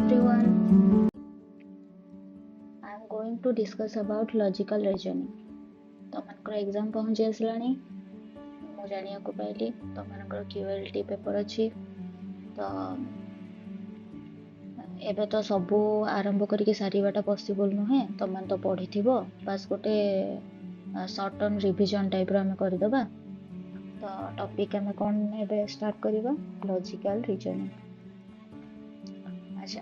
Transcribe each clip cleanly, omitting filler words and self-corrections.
everyone. I am going to discuss about logical reasoning. ତମମାନଙ୍କର exam ପହଞ୍ଚି ଆସିଲାଣି। ମୁଁ ଜାଣିବାକୁ ପାଇଲି ତମମାନଙ୍କର QLT ପେପର ଅଛି। ତ ଏବେ ତ ସବୁ ଆରମ୍ଭ କରିକି ସାରିବାଟା ପସିବଲ୍ ନୁହେଁ। ତମମାନେ ତ ପଢ଼ିଥିବ, ବାସ୍ ଗୋଟେ ସର୍ଟ ଟର୍ମ ରିଭିଜନ୍ ଟାଇପ୍ର ଆମେ କରିଦେବା। ତ ଟପିକ୍ ଆମେ କ'ଣ ଏବେ ଷ୍ଟାର୍ଟ କରିବା? Logical reasoning. ଆଚ୍ଛା,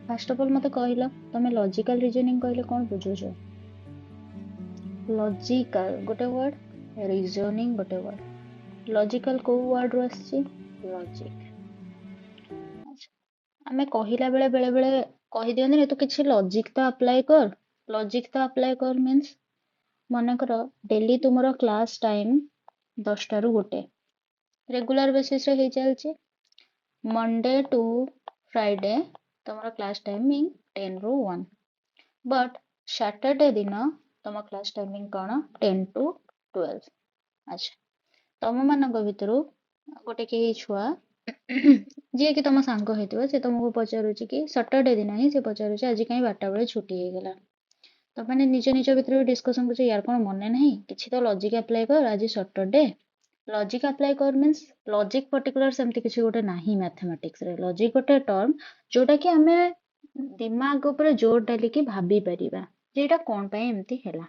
ଫାର୍ଷ୍ଟ ଅଫ୍ ଅଲ୍ ମୋତେ କହିଲ, ତମେ ଲଜିକାଲ୍ ରିଜନିଂ କହିଲେ କ'ଣ ବୁଝୁଛ? ଲଜିକାଲ୍ ଗୋଟେ ୱାର୍ଡ, ରିଜନିଂ ଗୋଟେ ୱାର୍ଡ। ଲଜିକାଲ୍ କୋଉ ୱାର୍ଡରୁ ଆସିଛି? ଲଜିକ୍। ଆଚ୍ଛା, ଆମେ କହିଲା ବେଳେ ବେଳେ କହିଦିଅନ୍ତିନି ତୁ କିଛି ଲଜିକ୍ ତ ଆପ୍ଲାଏ କର। ଲଜିକ୍ ତ ଆପ୍ଲାଏ କର ମିନ୍ସ ମନେକର ଡେଲି ତୁମର କ୍ଲାସ୍ ଟାଇମ୍ 10ଟାରୁ 1 ରେଗୁଲାର ବେସିସ୍ରେ ହେଇ ଚାଲିଛି। ମଣ୍ଡେ ଟୁ ଫ୍ରାଇଡେ ତମର କ୍ଲାସ୍ ଟାଇମିଂ 10ରୁ 1, ବଟ୍ ସାଟର୍ଡେ ଦିନ ତମ କ୍ଲାସ୍ ଟାଇମିଂ କ'ଣ? 10 to 12। ଆଚ୍ଛା, ତମମାନଙ୍କ ଭିତରୁ ଗୋଟେ କେହି ଛୁଆ ଯିଏକି ତମ ସାଙ୍ଗ ହେଇଥିବ, ସେ ତମକୁ ପଚାରୁଛି କି ସଟର୍ଡେ ଦିନ ହିଁ ସେ ପଚାରୁଛି ଆଜି କାହିଁ 12ଟା ବେଳେ ଛୁଟି ହେଇଗଲା। ତମେ ନିଜ ଭିତରେ ଡିସ୍କସନ୍ କରୁଛ, ୟାର କ'ଣ ମନେ ନାହିଁ, କିଛି ତ ଲଜିକ୍ ଆପ୍ଲାଏ କର, ଆଜି ସଟର୍ଡେ। ଲଜିକ୍ ଆପ୍ଲାଏ କର ମିନ୍ସ ଲଜିକ୍ ପର୍ଟିକୁଲାର ସେମିତି କିଛି ଗୋଟେ ନାହିଁ ମ୍ୟାଥମେଟିକ୍ସରେ। ଲଜିକ୍ ଗୋଟେ ଟର୍ମ ଯୋଉଟାକି ଆମେ ଦିମାଗ ଉପରେ ଜୋର ଡାଲିକି ଭାବି ପାରିବା ଯେ ଏଇଟା କ'ଣ ପାଇଁ ଏମିତି ହେଲା।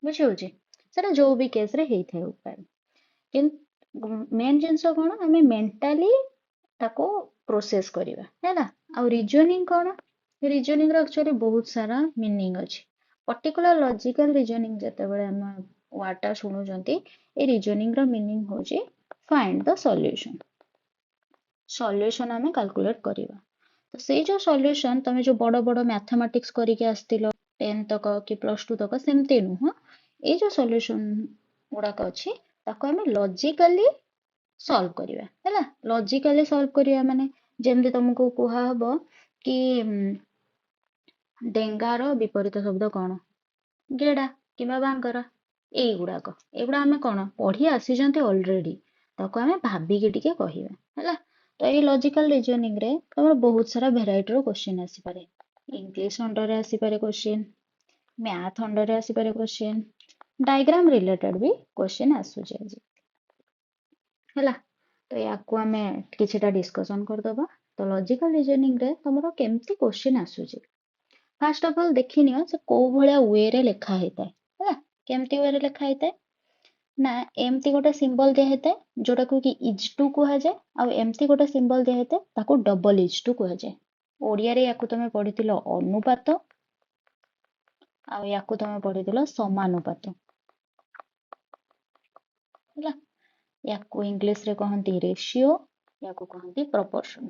ବୁଝିହଉଛି? ସେଟା ଯୋଉ ବି କେସ୍ରେ ହେଇଥାଇପାରେ। କିନ୍ତୁ ମେନ୍ ଜିନିଷ କ'ଣ, ଆମେ ମେଣ୍ଟାଲି ତାକୁ ପ୍ରୋସେସ୍ କରିବା ହେଲା। ଆଉ ରିଜନିଂ କ'ଣ? ରିଜନିଂର ଆକ୍ଚୁଆଲି ବହୁତ ସାରା ମିନିଂ ଅଛି। ପର୍ଟିକୁଲାର ଲଜିକାଲ ରିଜନିଂ ଯେତେବେଳେ ଆମେ ୱାର୍ଡଟା ଶୁଣୁଛନ୍ତି, ଏ ରିଜନିଂର ମିନିଂ ହେଉଛି ଫାଇଣ୍ଡ ଦ ସଲ୍ୟୁସନ୍। ସଲ୍ୟୁସନ୍ ଆମେ କାଲକୁଲେଟ୍ କରିବା। ତ ସେଇ ଯୋଉ ସଲ୍ୟୁସନ୍ ତମେ ଯୋଉ ବଡ଼ ବଡ଼ ମ୍ୟାଥମେଟିକ୍ସ କରିକି ଆସିଥିଲ 10 ତକ କି +2 ତକ, ସେମିତି ନୁହଁ। ଏଇ ଯୋଉ ସଲ୍ୟୁସନ୍ ଗୁଡ଼ାକ ଅଛି ତାକୁ ଆମେ ଲଜିକାଲି ସଲ୍ଭ କରିବା ହେଲା। ଲଜିକାଲି ସଲ୍ଭ କରିବା ମାନେ ଯେମିତି ତମକୁ କୁହାହବ କି ଡେଙ୍ଗାର ବିପରୀତ ଶବ୍ଦ କ'ଣ? ଗେଡ଼ା କିମ୍ବା ବାଙ୍ଗରା। ଏଇଗୁଡ଼ା ଆମେ କ'ଣ ପଢ଼ି ଆସିଛନ୍ତି ଅଲରେଡି, ତାକୁ ଆମେ ଭାବିକି ଟିକେ କହିବା ହେଲା। ତ ଏଇ ଲଜିକାଲ ରିଜନିଂରେ ତମର ବହୁତ ସାରା ଭେରାଇଟିର କ୍ୱେଶ୍ଚିନ୍ ଆସିପାରେ। ଇଂଲିଶ ଅଣ୍ଡରରେ ଆସିପାରେ କ୍ୱେଶ୍ଚିନ୍, ମ୍ୟାଥ ଅଣ୍ଡରରେ ଆସିପାରେ କ୍ୱେଶ୍ଚିନ୍, ଡାଇଗ୍ରାମ ରିଲେଟେଡ୍ ବି କ୍ୱେଶ୍ଚିନ୍ ଆସୁଛି ଆଜି ହେଲା। ତ ୟାକୁ ଆମେ କିଛିଟା ଡିସ୍କସନ୍ କରିଦେବା। ତ ଲଜିକାଲ ରିଜନିଂରେ ତମର କେମିତି କ୍ୱେଶ୍ଚିନ୍ ଆସୁଛି, ଫାର୍ଷ୍ଟ ଅଫ୍ ଅଲ୍ ଦେଖିନିଅ ସେ କୋଉ ଭଳିଆ ୱେରେ ଲେଖା ହେଇଥାଏ ହେଲା। କେମିତି ୱେରେ ଲେଖା ହେଇଥାଏ ନା, ଏମିତି ଗୋଟେ ସିମ୍ବଲ ଦିଆ ହେଇଥାଏ ଯୋଉଟାକୁ କି ଇଜ୍-ଟୁ କୁହାଯାଏ, ଆଉ ଏମିତି ଗୋଟେ ସିମ୍ବଲ ଦିଆ ହେଇଥାଏ ତାକୁ ଡବଲ ଇଜ୍-ଟୁ କୁହାଯାଏ। ଓଡ଼ିଆରେ ୟାକୁ ତମେ ପଢିଥିଲ ଅନୁପାତ, ଆଉ ୟାକୁ ତମେ ପଢିଥିଲ ସମାନୁପାତ ହେଲା। ୟାକୁ ଇଂଲିଶରେ କହନ୍ତି ରେସିଓ, ୟାକୁ କହନ୍ତି ପ୍ରପୋର୍ସନ।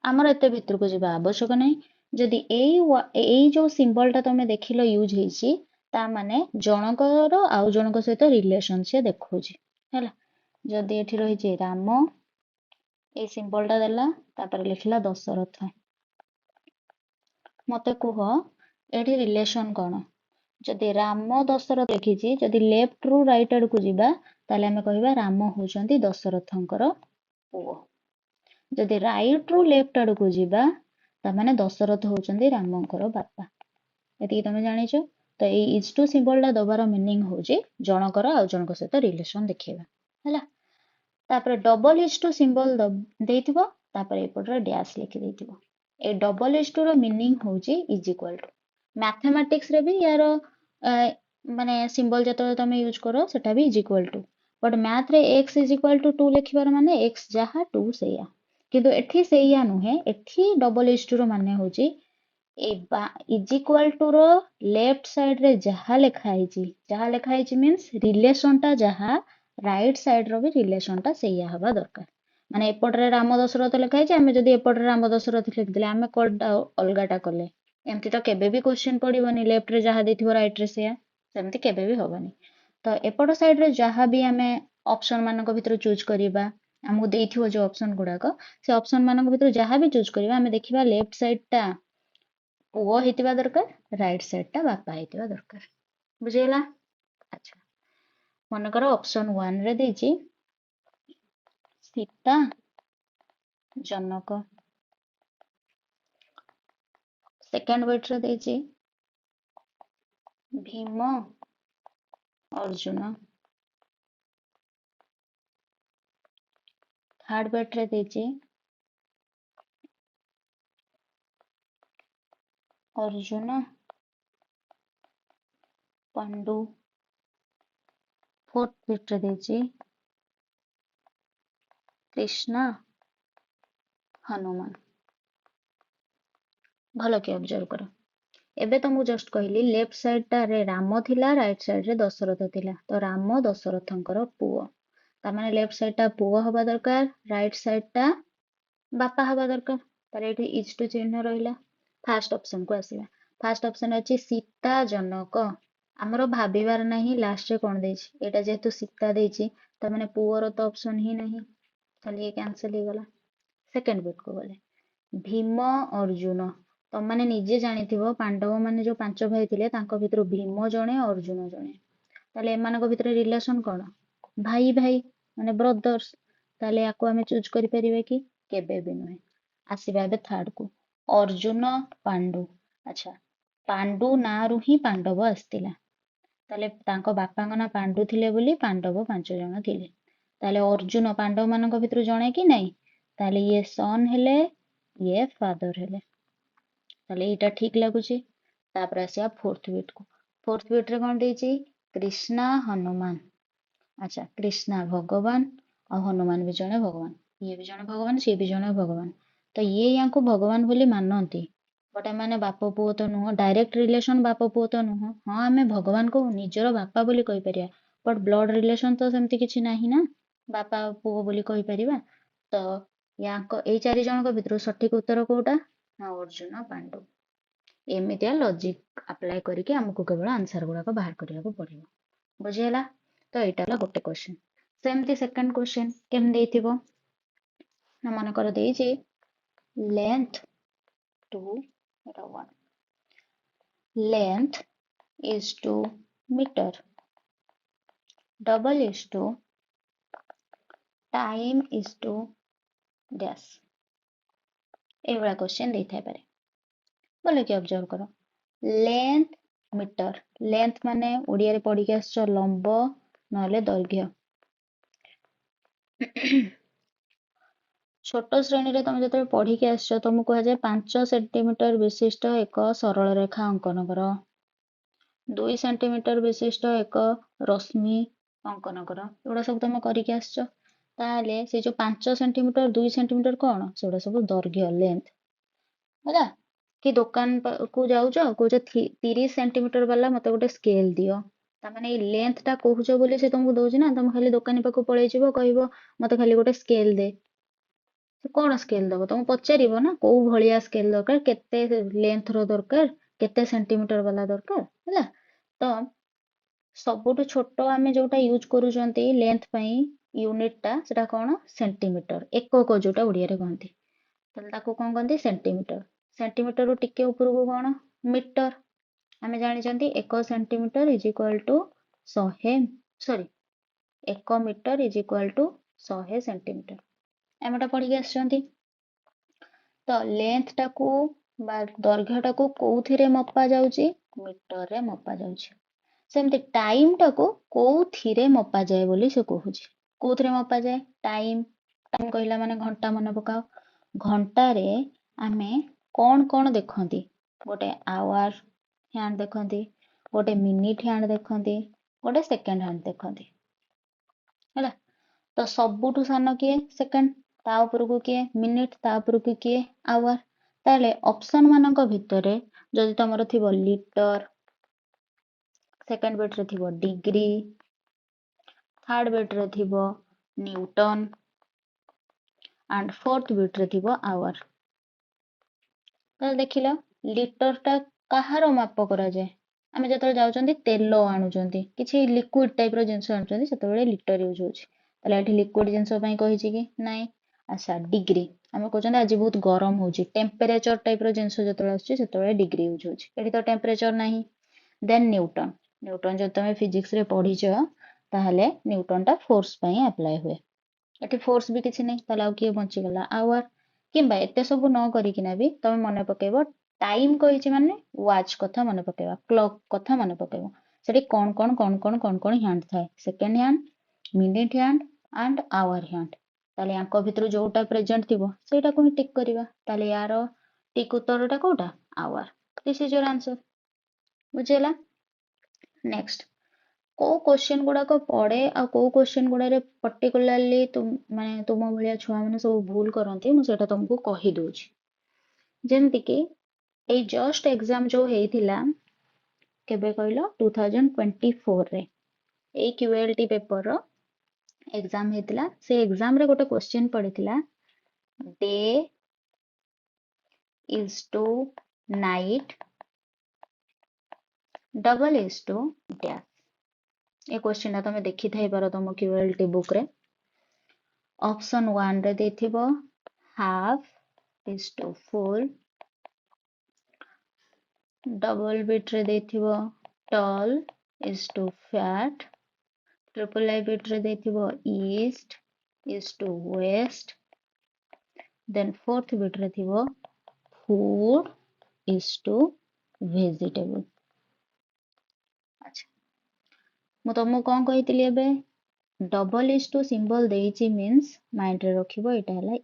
ଆମର ଏତେ ଭିତରକୁ ଯିବା ଆବଶ୍ୟକ ନାହିଁ। ଯଦି ଏଇ ଯୋଉ ସିମ୍ବଲଟା ତମେ ଦେଖିଲ ୟୁଜ୍ ହେଇଛି, ତା ମାନେ ଜଣଙ୍କର ଆଉ ଜଣଙ୍କ ସହିତ ରିଲେସନ୍ ସିଏ ଦେଖଉଛି ହେଲା। ଯଦି ଏଠି ରହିଛି ରାମ, ଏଇ ସିମ୍ବଲଟା ଦେଲା, ତାପରେ ଲେଖିଲା ଦଶରଥ। ମତେ କୁହ ଏଠି ରିଲେସନ୍ କ'ଣ? ଯଦି ରାମ ଦଶରଥ ଲେଖିଛି, ଯଦି ଲେଫ୍ଟରୁ ରାଇଟ୍ ଆଡ଼କୁ ଯିବା ତାହେଲେ ଆମେ କହିବା ରାମ ହଉଛନ୍ତି ଦଶରଥଙ୍କର ପୁଅ। ଯଦି ରାଇଟ୍ରୁ ଲେଫ୍ଟ ଆଡ଼କୁ ଯିବା ତାମାନେ ଦଶରଥ ହଉଛନ୍ତି ରାମଙ୍କର ବାପା। ଏତିକି ତମେ ଜାଣିଛ। ତ ଏଇ ଇଜ୍-ଟୁ ସିମ୍ବଲଟା ଦବାର ମିନିଂ ହଉଛି ଜଣଙ୍କର ଆଉ ଜଣଙ୍କ ସହିତ ରିଲେସନ୍ ଦେଖେଇବା ହେଲା। ତାପରେ ଡବଲ ଇଜ୍-ଟୁ ସିମ୍ବଲ ଦେଇଥିବ, ତାପରେ ଏପଟରେ ଡ୍ୟାସ୍ ଲେଖି ଦେଇଥିବ। ଏଇ ଡବଲ ଇଜ୍-ଟୁର ମିନିଂ ହଉଛି ଇଜ୍ ଇକ୍ୱାଲ୍ ଟୁ। ମ୍ୟାଥମେଟିକ୍ସରେ ବି ୟାର ମାନେ ସିମ୍ବଲ ଯେତେବେଳେ ତମେ ୟୁଜ୍ କର ସେଟା ବି ଇଜ୍ ଇକ୍ୱାଲ୍ ଟୁ। ବଟ୍ ମ୍ୟାଥରେ x ଇଜ୍ ଇକ୍ୱାଲ୍ ଟୁ 2 ଲେଖିବାର ମାନେ x ଯାହା 2 ସେଇଆ। କିନ୍ତୁ ଏଠି ସେଇଆ ନୁହେଁ। ଏଠି ଡବଲ ଇଜ୍-ଟୁର ମାନେ ହଉଛି ଇଜ୍ ଇକ୍ୱାଲ୍ ଟୁର ଲେଫ୍ଟ ସାଇଡରେ ଯାହା ଲେଖା ହେଇଛି ମିନ୍ସ ରିଲେସନଟା ଯାହା, ରାଇଟ୍ ସାଇଡର ବି ରିଲେସନଟା ସେଇଆ ହବା ଦରକାର। ମାନେ ଏପଟରେ ରାମ ଦଶରଥ ଲେଖା ହେଇଛି, ଆମେ ଯଦି ଏପଟରେ ରାମ ଦଶରଥ ଲେଖିଦେଲେ ଆମେ କୋଉଟା ଅଲଗାଟା କଲେ, ଏମିତି ତ କେବେ ବି କ୍ୱେଶ୍ଚିନ୍ ପଡ଼ିବନି। ଲେଫ୍ଟରେ ଯାହା ଦେଇଥିବ ରାଇଟ୍ରେ ସେଇଆ, ସେମିତି କେବେ ବି ହବନି। ତ ଏପଟ ସାଇଡରେ ଯାହା ବି ଆମେ ଅପସନ୍ ମାନଙ୍କ ଭିତରୁ ଚୁଜ୍ କରିବା, ଆମକୁ ଦେଇଥିବ ଯୋଉ ଅପସନ୍ ଗୁଡ଼ାକ, ସେ ଅପସନ୍ ମାନଙ୍କ ଭିତରୁ ଯାହା ବି ଚୁଜ୍ କରିବା, ଆମେ ଦେଖିବା ଲେଫ୍ଟ ସାଇଡଟା ପୁଅ ହେଇଥିବା ଦରକାର, ରାଇଟ୍ ସାଇଡଟା ବାପା ହେଇଥିବା ଦରକାର। ବୁଝିଗଲା? ଆଚ୍ଛା, ମନେକର ଅପସନ୍ 1ରେ ଦେଇଛି ସୀତା ଜନକ। सेकेंड बिट रे देछि भीम अर्जुन, थर्ड बिट रे देछि अर्जुन पांडु, फोर्थ बिट रे देछि कृष्ण हनुमान। भल कि ऑब्जर्व कर। एबे तो मु जस्ट कहली लेफ्ट साइड रे राम थिला, राइट साइड रे दशरथ थिला, तो राम दशरथंकर पुओ, तार माने लेफ्ट साइड टा पुओ हवा दरकार, राइट साइड टा बापा हवा दरकार। तार एठी इज टू चिन्ह रहिला, फास्ट ऑप्शन को आसिला। फास्ट ऑप्शन अछि सीता जनक, हमरो भाबिबार नाही लास्ट रे कोन देछि, एटा जेतु सीता देछि तार माने पुओर तो ऑप्शन ही नहीं, ताले ये कैंसिल हो गला। सेकंड बिट को गले भीम अर्जुन, तम माने निजे जानिथिबो पांडव माने जो पांच भाई थिले तांको भितर भीम जणे अर्जुन जणे, ताले एमानको भितर रिलेशन कोन, भाई भाई माने ब्रदर्स, ताले याको आमे चूज करि परिबे कि केबे भी नुहे। आसीबा एबे थर्ड को अर्जुन पांडु। अच्छा, पांडु नारु ही पांडव आस्तिला, ताले तांको बापाଙ୍କ ना पांडु थिले बोली पांडव पांच जण थिले, ताले अर्जुन पांडव मानक भितर जणे कि नहीं, ताले ये सन हेले ये फादर हेले, ताले एटा ठीक लागुची। तापर आसिया फोर्थ बिट को, फोर्थ बिट रे कोन देछि कृष्णा हनुमान। अच्छा, कृष्णा भगवान और हनुमान भी जणे भगवान, ये भी जणे भगवान सी भी जणे भगवान, तो ये यांको भगवान बोली मानती, बट एमाने बाप पुओ तो नुह, डायरेक्ट रिलेशन बाप पुओ तो नुह। हाँ आमे भगवान को निजर बापा बोली कहि परिया, बट ब्लड रिलेशन तो सेमती किछि नाही ना, बापा पुओ बोली कहि परिबा। तो यांको ए चारि जनक भितर सठिक उत्तर कोटा ना अर्जुन पांडु। एमितिया लॉजिक अप्लाई करिके हमको केवल आंसर गुड़ा को बाहर करिया को पड़िबो, बुझियला। तो एटा ला गोटे क्वेश्चन। सेमती सेकंड क्वेश्चन केम देथिबो ना, मन कर देछि length to one, length is to meter, double is to time is to dash, एवढा क्वेश्चन देई थाई पारे। बोले कि ऑब्जर्व करो, लेंथ मीटर, लेंथ माने ओडिया रे पढ़ी के आसछ लंब नले दैर्घ्य। छोट श्रेणी रे तुम जते पढ़ी के आसछ तुमको कह जाय 5 सेंटीमीटर विशिष्ट एक सरल रेखा अंकन कर, 2 सेंटीमीटर विशिष्ट एक रश्मि अंकन कर, एवढा सब तुम करके आसछ। ताले से जो 5 सेंटीमीटर 2 सेंटीमीटर कौन सेगुड़ा सब दैर्घ्य लेंथ होला। कि दुकान को जाउछ कहूछ 30 सेंटीमीटर वाला मते गोटे स्केल दियो, तामाने लेंथ टा कहूछ बोली से तुमको दउछ ना, तुम खाली दुकानी पाखु पळै जिवो कहइबो मते खाली गोटे स्केल दे, से कोन स्केल दबो तुम पचारिबो ना को भलिया स्केल दरकार, केते लेंथ रो दरकार, केते सेंटीमीटर वाला दरकार होला। तो सबुठु छोट आमे जोटा यूज करूचंती लेंथ पई यूनिट टा सेटा कोन सेंटीमीटर, एकक जोटा ओडिया रे कहंती, तले ताको कोन कहंती सेंटीमीटर। सेंटीमीटर रो टिके ऊपर को कोन मीटर, आमे जानिचंती 1 centimetre is equal to 100 sorry 1 metre is equal to 100 centimetre, एमटा पढ़ी के आसचंती। तो लेंथ टाकू बा दैर्घ्य टाकू कोउथिरे मपा जाउची, मीटर रे मपा जाउची। सेमती टाइम टाकू कोउथिरे मपा जाए बोली से कहूची, कोउथिरे मपा जाए टाइम, टाइम कहला माने घंटा मन पकाओ, घंटा रे आमे कोन कोन देखंती, गोटे आवर हैंड देखंती, गोटे मिनिट हैंड देखंती, गोटे सेकंड हैंड देखंती होला। तो सबुठु सान किए सेकंड, ता उपरकू किए मिनिट, ता उपरकू किए आवर। ताले ऑप्शन मानक भितरे जदि तमरो थिबो लीटर, सेकंड बिट रे थिबो डिग्री, थर्ड बिट रे थिबो न्यूटन एंड फोर्थ बिट रे थिबो आवर। तो देखिलो लीटर टा कहारो माप करा जाए, आमे जतले जाउचंती तेल आणुचंती किछि लिक्विड टाइप रो जिंस आणुचंती सेतबेले लीटर यूज होची, ताले एठी लिक्विड जिंस पई कहिछि कि नाही। अच्छा, डिग्री आमे कहचंती आज बहुत गरम होची, टेम्परेचर टाइप रो जिंस जतले आछी सेतबेले डिग्री यूज होची, एठी तो टेम्परेचर नाही। देन न्यूटन, न्यूटन जो तमे फिजिक्स रे पढिछ ताहले न्यूटन टा फोर्स पई अप्लाई हुए, एठी फोर्स भी किछि नै, ताले आउ किए बंची गला आवर। किंबा एते सब न करिकिना भी तमे मने पकेइबो टाइम कही माने वाच कथा मन पकेबा क्लॉक कथा मन पकेबो सेठी कौन हैंड थाए second hand minute hand and hour hand ताले यांको भितरु जोटा प्रेजेंट थिबो सेटा को ही टिक करबा ताले यार टिक उत्तरटा कोटा आवर दिस इज योर आंसर बुझेला नेक्स्ट को क्वेश्चन गुड़ाक पड़े आ को क्वेश्चन गुड़ारे पर्टिकुलरली माने तुम भलिया छुआ माने सब भूल करंती मु सेटा तुमको कहि दोछि जेमति कि ए जस्ट एग्जाम जो हेइथिला केबे कहलो 2024 रे ए क्यूएलटी पेपर रो एग्जाम हेइथिला से एग्जाम रे गोटे क्वेश्चन पड़िथिला day is to night double is to dash A question तुम देखि थाई पारो तुम क्यूएलटी बुक रे ऑप्शन 1 रे देथिबो half is to full double bit रे देथिबो tall is to fat triple I bit रे देथिबो east is to west then fourth bit रे थिबो फूड इज टू वेजिटेबल अच्छा मु तुमको कौन कही एबे डबल इज टू सिंबल देइछि मीन्स माइंड रे रखिबो एटा हला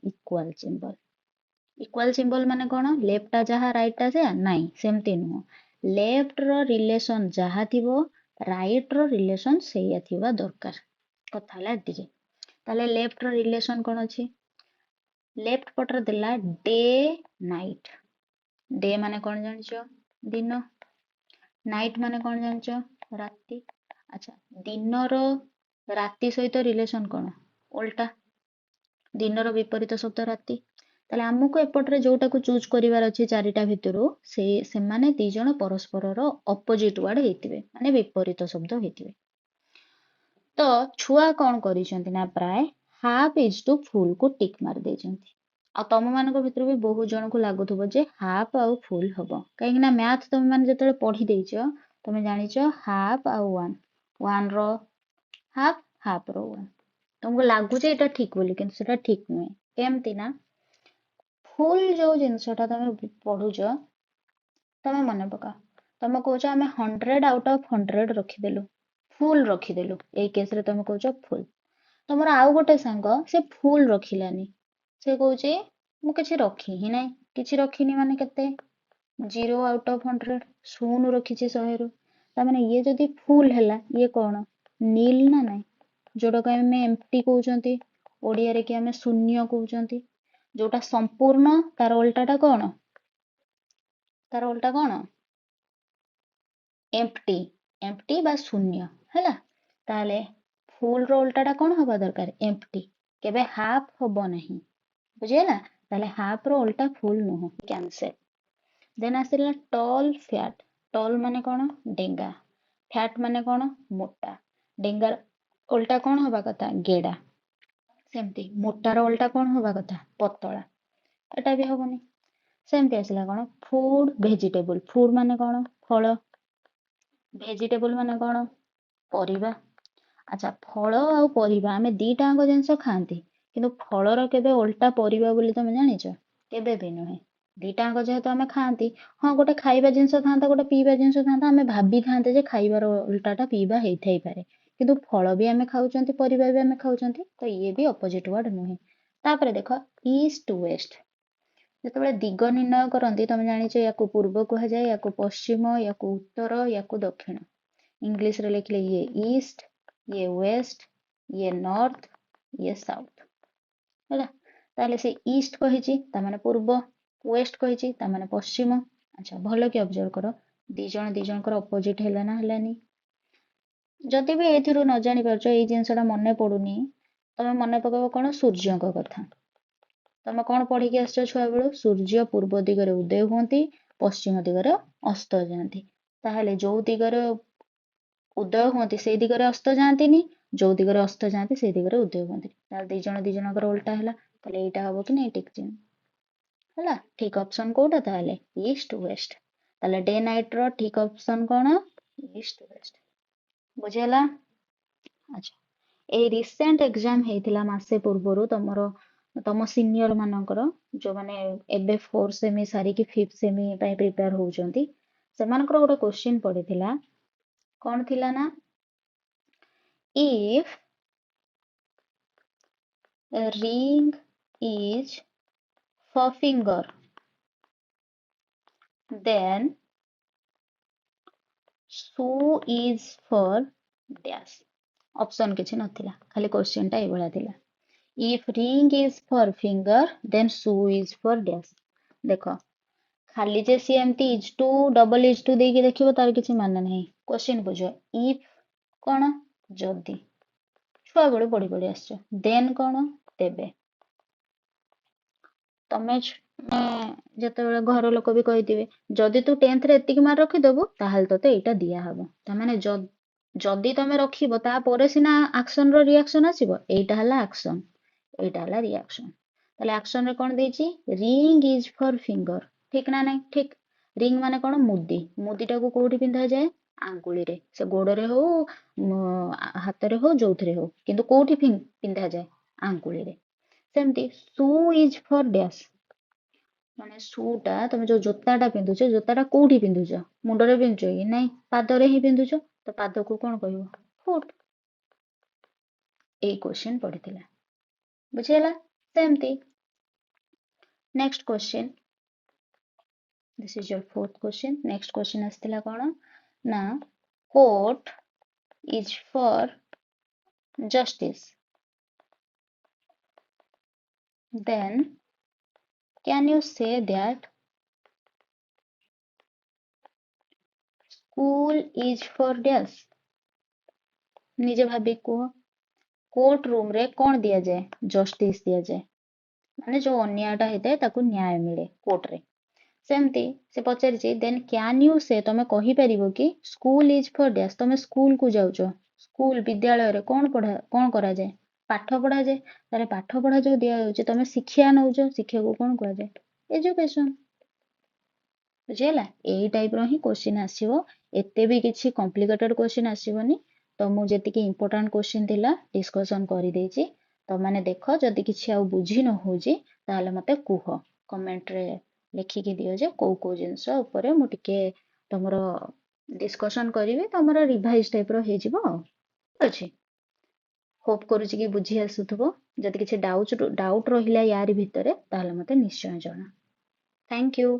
इक्वल सिंबल माने कौन लेफ्ट टा जहा राइट टा से नहीं सेमती नुह लेफ्ट रो रिलेशन जहा थिबो राइट रो रिलेशन सेया थिबा दरकार कथा हला एतिके ताले लेफ्ट रो रिलेशन कौन अछि लेफ्ट पटर देला डे नाइट डे माने कौन जानछो दिन नाइट माने कौन जानछो राति अच्छा दिन रो राति सहित रिलेशन कौन उल्टा दिन रो विपरीत शब्द राति ताले हमको एपटरे जोटा को चूज करिवार अछि चारिटा भितरु से माने दी जण परस्पर रो ऑपोजिट वर्ड हेतिबे माने विपरीत शब्द हेतिबे तो छुआ कौन करिसंती ना प्राय हाफ इज टू फुल को टिक मार देजंती आ तम मानक भितर भी बहुत जन को लागुथबो जे हाफ आउ फुल हबो काहे ना मैथ तुम माने जतले पढी देइछो तुम जानिछो हाफ आउ one row half rho one तुमको लागु जे एटा ठीक बोली किंतु सेटा ठीक नुहे केमती ना फुल जो जिनसटा तुम पढुछ तुम मन पका तुम कहूछ आम 100 आउट ऑफ 100 रखिदेलु फुल रखिदेलु ए केस रे तुम कहूछ फुल तुमर आउ गोटे सांग से फुल रखिलानी से कहूछ मु किछि रखी ही नाही किछि रखिनी माने केते 0 आउट ऑफ 100 शून्य रखिछि 100 रु ता माने ये जदी फुल हैला ये कोन नील ना नाही जोटा को हमें एम्प्टी कहउचंती ओडिया रे कि हमें शून्य कहउचंती जोटा संपूर्ण तार उल्टाटा कोन तार उल्टा कोन एम्प्टी बा शून्य हैला ताले फुल रो उल्टाटा कोन हबा दरकार एम्प्टी केबे हाफ हबो नहीं बुझियला ताले हाफ रो उल्टा फुल नुह कैंसिल देन आसिला टॉल फैट टॉल माने कोन डेंगा फैट माने कोन मोटा डेंगा उल्टा कोन हबा कथा गेडा सेमती मोटार उल्टा कोन हबा कथा पतला एटा भी हबनी सेमती आसिला कोन फूड वेजिटेबल फूड माने कोन फल वेजिटेबल माने कोन परिबा अच्छा फल आ परिबा आमे दीटा अंग जिंस खांती किंतु फलर केबे उल्टा परिबा बोली तमे जानिଛ केबे भी नुहे दीटा अंग जेहेतु आमे खांती हाँ गोटे खाइबा जिंस थांता गोटे पीबा जिंस थांता आमे भाबी थांते जे खाइबार उल्टाटा पीबा हेइ थाई पारे किंतु फल भी आमे खाउचंती परिबा भी आमे खाउचंती तो ये भी ऑपोजिट वर्ड नुहे तापरे देखो ईस्ट वेस्ट जेतेबेले दिग निर्णय करंती तमे जानिଛ याकू पूर्व कहा जाए याकू पश्चिम याकू उत्तर याकू दक्षिण इंग्लिश रे लिखले ये ईस्ट ये वेस्ट ये नॉर्थ ये साउथ हैला ताले से ईस्ट कहिची ता माने पूर्व वेस्ट कहिची ता माने पश्चिम अच्छा भलो कि ऑब्जर्व करो दी जण कर ऑपोजिट हैला ना हैलानी जदि भी एथिरु न जानि परछो एई जिंसटा मने पडुनी तमे मने पकेबो कोन सूर्य को कथा तमे कोन पढी के आछो छुआ बेलु सूर्य पूर्व दिगरे उदय होंती पश्चिम दिगरे अस्त जांती ताहले जो दिगरे उदय होंती से दिगरे अस्त जांतीनी जो दिगरे अस्त जांती से दिगरे उदय होंती ताले दी जण कर उल्टा हैला ताले एटा हबो कि नै टिक चिन्ह हैला ठीक ऑप्शन कोटा ताले ईस्ट वेस्ट ताले डे नाइट रो ठीक ऑप्शन कोन ईस्ट वेस्ट बुझेला अच्छा ए रिसेंट एग्जाम हेइथिला मासे पूर्वरु तमरो ତମ ସିନିୟର ମାନଙ୍କର ଯୋଉମାନେ ଏବେ 4th ସେମି ସାରିକି 5th ସେମି ପାଇଁ ପ୍ରିପେୟାର ହଉଛନ୍ତି ସେମାନଙ୍କର ଗୋଟେ କ୍ୱେଶ୍ଚିନ୍ ପଡିଥିଲା କଣ ଥିଲା ନା if a ring is for finger then shoe is for dash option କିଛି ନଥିଲା ଖାଲି କ୍ୱେଶ୍ଚିନ୍ ଟା ଏଇଭଳିଆ ଥିଲା if ring is for finger then shoe is for dash ଦେଖ ଖାଲି ଯେ ସିଏ ଏମିତି is to double is to ଦେଇକି ଦେଖିବ ତାର କିଛି ମାନେ ନାହିଁ କ୍ୱେଶ୍ଚିନ୍ ବୁଝ if କଣ ଯଦି ଛୁଆ ବେଳୁ ପଢି ପଢି ଆସିଛ then କଣ ତେବେ ତମେ ଯେତେବେଳେ ଘର ଲୋକ ବି କହିଥିବେ ଯଦି ତୁ 10th ରେ ଏତିକି ମାର୍କ ରଖିଦବୁ ତାହେଲେ ତତେ ଏଇଟା ଦିଆହବ ତାମାନେ ଯଦି ତମେ ରଖିବ ତାପରେ ସିନା ଆକ୍ସନ ର ରିଆକ୍ସନ ଆସିବ ଏଇଟା ହେଲା ଆକ୍ସନ ଏଇଟା ହେଲା ରିଆକ୍ସନ ତାହେଲେ ଆକ୍ସନ ରେ କଣ ଦେଇଛି ରିଙ୍ଗ ଇଜ ଫର ଫିଙ୍ଗର ଠିକ ନା ନାଇଁ ଠିକ ରିଙ୍ଗ ମାନେ କଣ ମୁଦିଟାକୁ କୋଉଠି ପିନ୍ଧାଯାଏ ଆଙ୍ଗୁଳିରେ ସେ ଗୋଡରେ ହଉ ହାତରେ ହଉ ଯୋଉଥିରେ ହଉ କିନ୍ତୁ କୋଉଠି ପିନ୍ଧାଯାଏ ଆଙ୍ଗୁଳିରେ ସେମିତି ସୁ ଇଜ ଫର ଡ୍ୟାସ୍ ମାନେ ସୁଟା ତମେ ଯୋଉ ଜୋତାଟା ପିନ୍ଧୁଛ ଜୋତାଟା କୋଉଠି ପିନ୍ଧୁଛ ମୁଣ୍ଡରେ ପିନ୍ଧୁଛ କି ନାଇଁ ପାଦରେ ହିଁ ପିନ୍ଧୁଛ ତ ପାଦକୁ କଣ କହିବ ଫୁଟ ଏଇ କ୍ୱେଶ୍ଚିନ୍ ପଡିଥିଲା ବୁଝିହେଲା ସେମିତି next question this is your fourth question next question ଆସିଥିଲା କଣ ନା court is for justice then can you say that school is for dash ନିଜେ ଭାବି କୁହ କୋର୍ଟ ରୁମ ରେ କଣ ଦିଆଯାଏ ଜଷ୍ଟିସ ଦିଆଯାଏ ମାନେ ଯୋଉ ଅନ୍ୟାୟଟା ହେଇଥାଏ ତାକୁ ନ୍ୟାୟ ମିଳେ କୋର୍ଟରେ ସେମିତି ସେ ପଚାରିଛି ଦେନ୍ କ୍ୟାନ୍ ୟୁ ସେ ତମେ କହିପାରିବ କି ସ୍କୁଲ ଇଜ ଫର ଡ୍ୟାସ୍ ତମେ ସ୍କୁଲ କୁ ଯାଉଛ ସ୍କୁଲ ବିଦ୍ୟାଳୟରେ କଣ କରାଯାଏ ପାଠ ପଢାଯାଏ ତାହେଲେ ପାଠ ପଢା ଯୋଉ ଦିଆଯାଉଛି ତମେ ଶିକ୍ଷା ନଉଛ ଶିକ୍ଷାକୁ କଣ କୁହାଯାଏ ଏଜୁକେସନ ବୁଝିହେଲା ଏଇ ଟାଇପ ର ହିଁ କ୍ୱେଶ୍ଚିନ୍ ଆସିବ ଏତେ ବି କିଛି କମ୍ପ୍ଲିକେଟେଡ କ୍ୱେଶ୍ଚିନ୍ ଆସିବନି ତ ମୁଁ ଯେତିକି ଇମ୍ପୋର୍ଟାଣ୍ଟ କ୍ୱେଶ୍ଚିନ୍ ଥିଲା ଡିସ୍କସନ କରିଦେଇଛି ତମାନେ ଦେଖ ଯଦି କିଛି ଆଉ ବୁଝି ନ ହଉଛି ତାହେଲେ ମତେ କୁହ କମେଣ୍ଟରେ ଲେଖିକି ଦିଅ ଯେ କୋଉ ଜିନିଷ ଉପରେ ମୁଁ ଟିକେ ତମର ଡିସ୍କସନ କରିବି ତମର ରିଭାଇଜ ଟାଇପ ର ହେଇଯିବ ଆଉ ଠିକ ଅଛି ହୋପ କରୁଛି କି ବୁଝି ଆସୁଥିବ ଯଦି କିଛି ଡାଉଟ ରହିଲା ୟାରି ଭିତରେ ତାହେଲେ ମତେ ନିଶ୍ଚୟ ଜଣା ଥ୍ୟାଙ୍କ ୟୁ